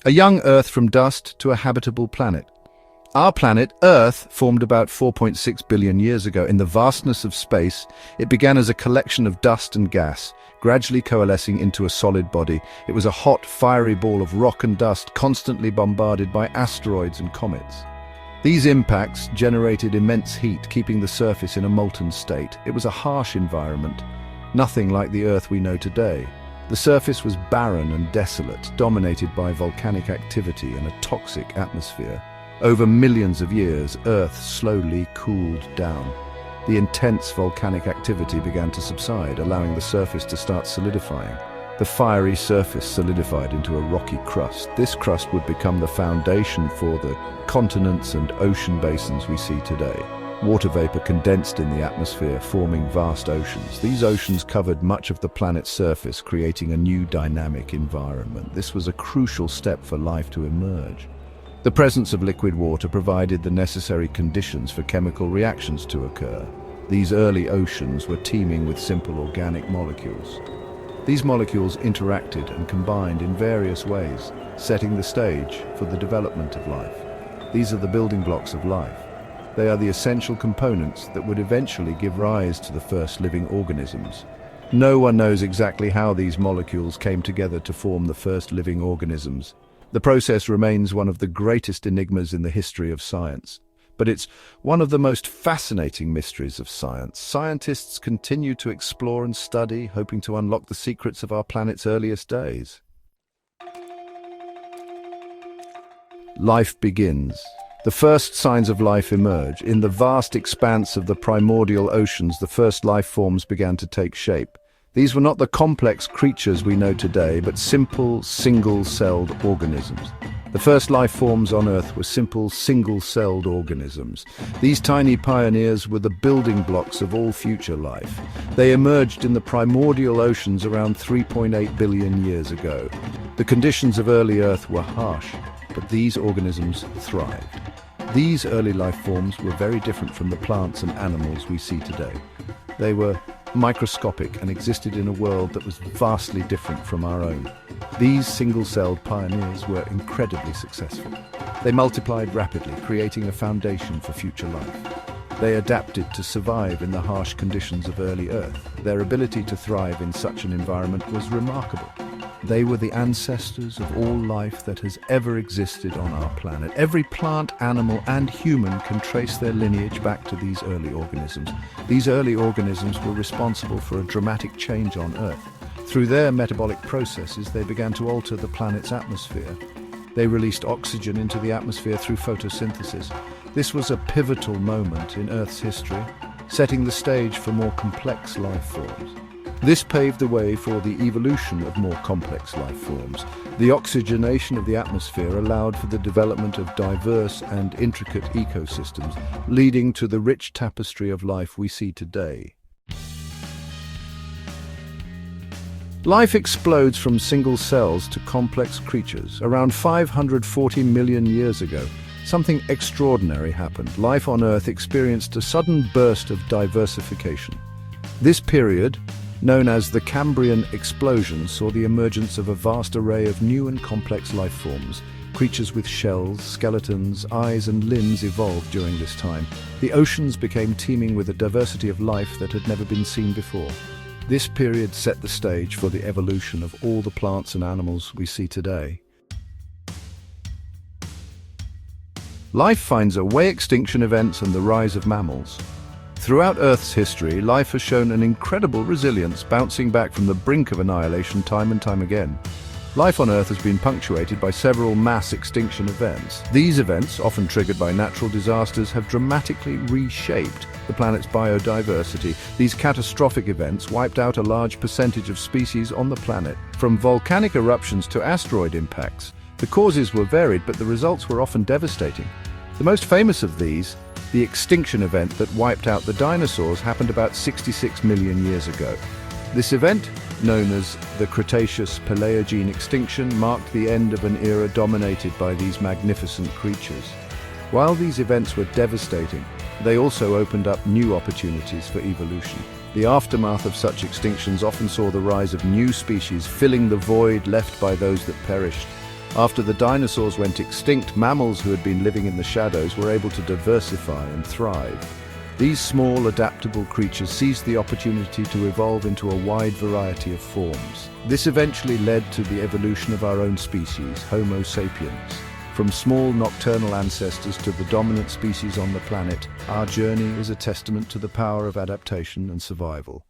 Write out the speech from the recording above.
A young Earth from dust to a habitable planet. Our planet, Earth, formed about 4.6 billion years ago. In the vastness of space, it began as a collection of dust and gas, gradually coalescing into a solid body. It was a hot, fiery ball of rock and dust, constantly bombarded by asteroids and comets. These impacts generated immense heat, keeping the surface in a molten state. It was a harsh environment, nothing like the Earth we know today. The surface was barren and desolate, dominated by volcanic activity and a toxic atmosphere. Over millions of years, Earth slowly cooled down. The intense volcanic activity began to subside, allowing the surface to start solidifying. The fiery surface solidified into a rocky crust. This crust would become the foundation for the continents and ocean basins we see today. Water vapor condensed in the atmosphere, forming vast oceans. These oceans covered much of the planet's surface, creating a new dynamic environment. This was a crucial step for life to emerge. The presence of liquid water provided the necessary conditions for chemical reactions to occur. These early oceans were teeming with simple organic molecules. These molecules interacted and combined in various ways, setting the stage for the development of life. These are the building blocks of life. They are the essential components that would eventually give rise to the first living organisms. No one knows exactly how these molecules came together to form the first living organisms. The process remains one of the greatest enigmas in the history of science. But it's one of the most fascinating mysteries of science. Scientists continue to explore and study, hoping to unlock the secrets of our planet's earliest days. Life begins. The first signs of life emerge. In the vast expanse of the primordial oceans, the first life forms began to take shape. These were not the complex creatures we know today, but simple, single-celled organisms. The first life forms on Earth were simple, single-celled organisms. These tiny pioneers were the building blocks of all future life. They emerged in the primordial oceans around 3.8 billion years ago. The conditions of early Earth were harsh, but these organisms thrived. These early life forms were very different from the plants and animals we see today. They were microscopic and existed in a world that was vastly different from our own. These single-celled pioneers were incredibly successful. They multiplied rapidly, creating a foundation for future life. They adapted to survive in the harsh conditions of early Earth. Their ability to thrive in such an environment was remarkable. They were the ancestors of all life that has ever existed on our planet. Every plant, animal, and human can trace their lineage back to these early organisms. These early organisms were responsible for a dramatic change on Earth. Through their metabolic processes, they began to alter the planet's atmosphere. They released oxygen into the atmosphere through photosynthesis. This was a pivotal moment in Earth's history, setting the stage for more complex life forms. This paved the way for the evolution of more complex life forms. The oxygenation of the atmosphere allowed for the development of diverse and intricate ecosystems, leading to the rich tapestry of life we see today. Life explodes from single cells to complex creatures. Around 540 million years ago, something extraordinary happened. Life on Earth experienced a sudden burst of diversification. This period, known as the Cambrian explosion, saw the emergence of a vast array of new and complex life forms. Creatures with shells, skeletons, eyes and limbs evolved during this time. The oceans became teeming with a diversity of life that had never been seen before. This period set the stage for the evolution of all the plants and animals we see today. Life finds a way: extinction events and the rise of mammals. Throughout Earth's history, life has shown an incredible resilience, bouncing back from the brink of annihilation time and time again. Life on Earth has been punctuated by several mass extinction events. These events, often triggered by natural disasters, have dramatically reshaped the planet's biodiversity. These catastrophic events wiped out a large percentage of species on the planet. From volcanic eruptions to asteroid impacts, the causes were varied, but the results were often devastating. The most famous of these, the extinction event that wiped out the dinosaurs, happened about 66 million years ago. This event, known as the Cretaceous-Paleogene extinction, marked the end of an era dominated by these magnificent creatures. While these events were devastating, they also opened up new opportunities for evolution. The aftermath of such extinctions often saw the rise of new species, filling the void left by those that perished. After the dinosaurs went extinct, mammals who had been living in the shadows were able to diversify and thrive. These small, adaptable creatures seized the opportunity to evolve into a wide variety of forms. This eventually led to the evolution of our own species, Homo sapiens. From small nocturnal ancestors to the dominant species on the planet, our journey is a testament to the power of adaptation and survival.